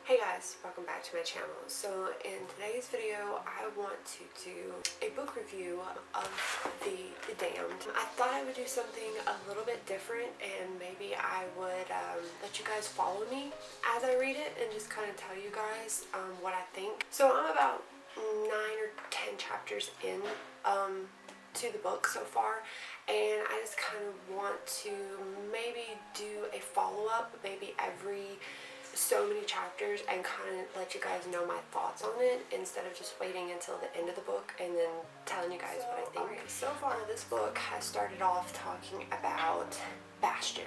Hey guys, welcome back to my channel. So in today's video, I want to do a book review of The Damned. I thought I would do something a little bit different and maybe I would let you guys follow me as I read it and just kind of tell you guys what I think. So I'm about 9 or 10 chapters in to the book so far, and I just kind of want to maybe do a follow-up maybe every so many chapters and kind of let you guys know my thoughts on it instead of just waiting until the end of the book and then telling you guys what I think. Okay, so far this book has started off talking about Bastian,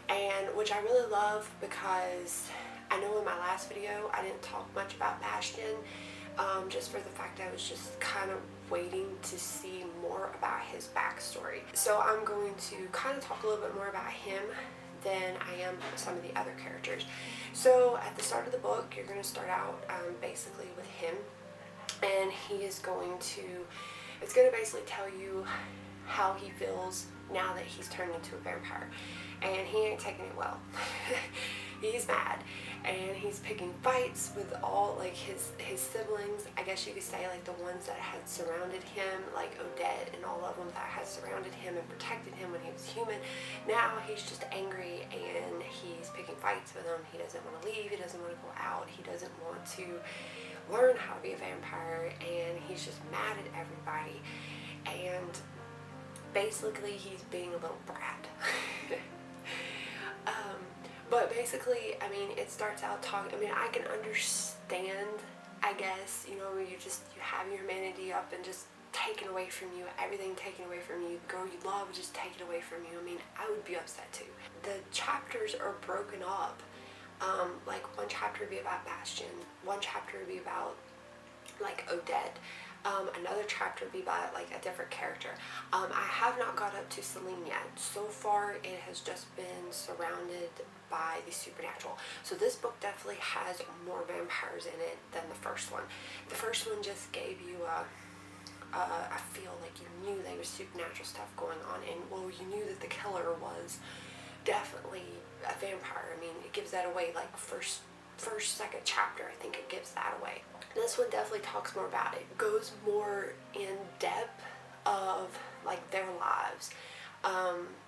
and which I really love because I know in my last video I didn't talk much about Bastian, just for the fact I was just kind of waiting to see more about his backstory. So I'm going to kind of talk a little bit more about him than I am some of the other characters. So at the start of the book, you're going to start out basically with him, and he is going to, it's going to basically tell you how he feels now that he's turned into a vampire, and he ain't taking it well. He's mad, and he's picking fights with all like his siblings, I guess you could say, like the ones that had surrounded him, like Odette and all of them that had surrounded him and protected him when he was human. Now he's just angry and he's picking fights with them. He doesn't want to leave, he doesn't want to go out, he doesn't want to learn how to be a vampire, and he's just mad at everybody, and basically he's being a little brat. But basically, I mean, it starts out talking, I mean, I can understand, I guess, you know, you have your humanity up and just taken away from you, everything taken away from you, the girl you love just taken away from you. I mean, I would be upset too. The chapters are broken up. Like one chapter would be about Bastian, one chapter would be about like Odette, another chapter would be about like a different character. I have not got up to Celine yet. So far it has just been surrounded by the supernatural. So this book definitely has more vampires in it than the first one. The first one just gave you I feel like you knew there was supernatural stuff going on, and well, you knew that the killer was definitely a vampire. I mean, it gives that away like second chapter, I think it gives that away. This one definitely talks more about it, goes more in depth of like their lives,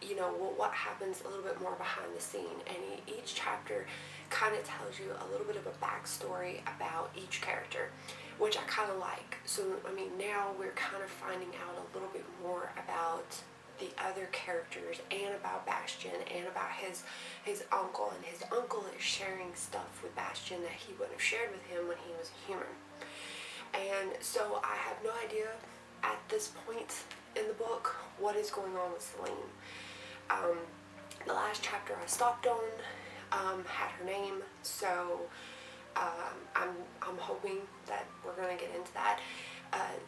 you know, what happens a little bit more behind the scene, and each chapter kind of tells you a little bit of a backstory about each character, which I kind of like. So I mean, now we're kind of finding out a little bit more about the other characters and about Bastian and about his uncle, and his uncle is sharing stuff with Bastian that he wouldn't have shared with him when he was a human. And so I have no idea at this point in the book what is going on with Celine. The last chapter I stopped on had her name, so I'm hoping that we're going to get into that.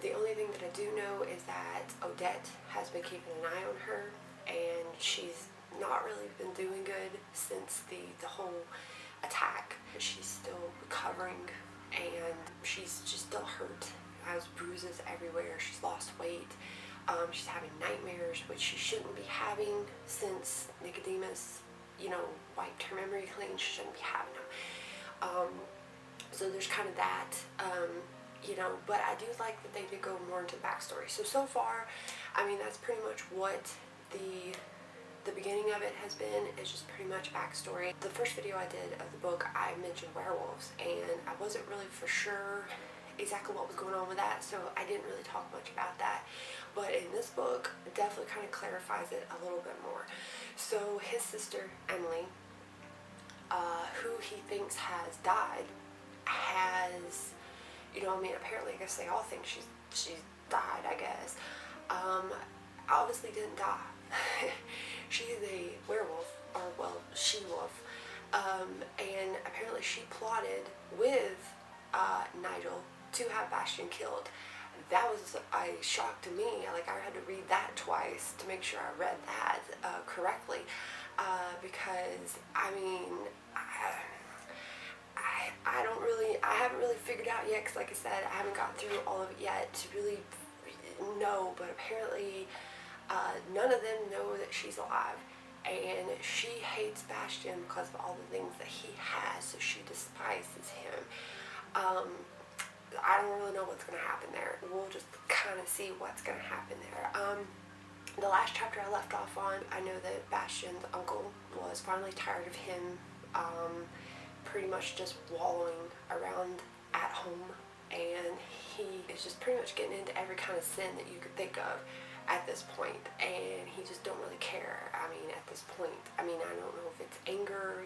The only thing that I do know is that Odette has been keeping an eye on her, and she's not really been doing good since the whole attack. She's still recovering, and she's just still hurt. Has bruises everywhere. She's lost weight. She's having nightmares, which she shouldn't be having since Nicodemus, you know, wiped her memory clean. She shouldn't be having them. So there's kind of that. You know, but I do like that they did go more into backstory. So far, I mean, that's pretty much what the beginning of it has been, is just pretty much backstory. The first video I did of the book, I mentioned werewolves, and I wasn't really for sure exactly what was going on with that, so I didn't really talk much about that. But in this book, it definitely kind of clarifies it a little bit more. So his sister, Emily, who he thinks has died, has, you know, I mean, apparently I guess they all think she's died, I guess. Obviously didn't die. She's a werewolf, or well, she-wolf, and apparently she plotted with Nigel to have Bastian killed. That was a shock to me. Like, I had to read that twice to make sure I read that correctly, because I mean, I haven't really figured out yet, because like I said, I haven't got through all of it yet to really know, but apparently none of them know that she's alive, and she hates Bastian because of all the things that he has, so she despises him. I don't really know what's going to happen there. We'll just kind of see what's going to happen there. The last chapter I left off on, I know that Bastian's uncle was finally tired of him pretty much just wallowing around at home, and he is just pretty much getting into every kind of sin that you could think of at this point, and he just don't really care. I mean, at this point, I don't know if it's anger,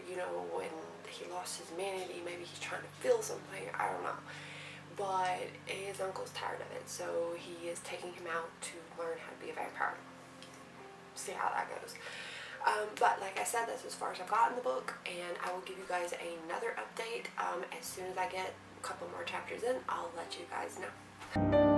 when he lost his humanity, maybe he's trying to feel something, I don't know. But his uncle's tired of it, so he is taking him out to learn how to be a vampire. See how that goes. But like I said, that's as far as I've got in the book, and I will give you guys another update as soon as I get a couple more chapters in. I'll let you guys know.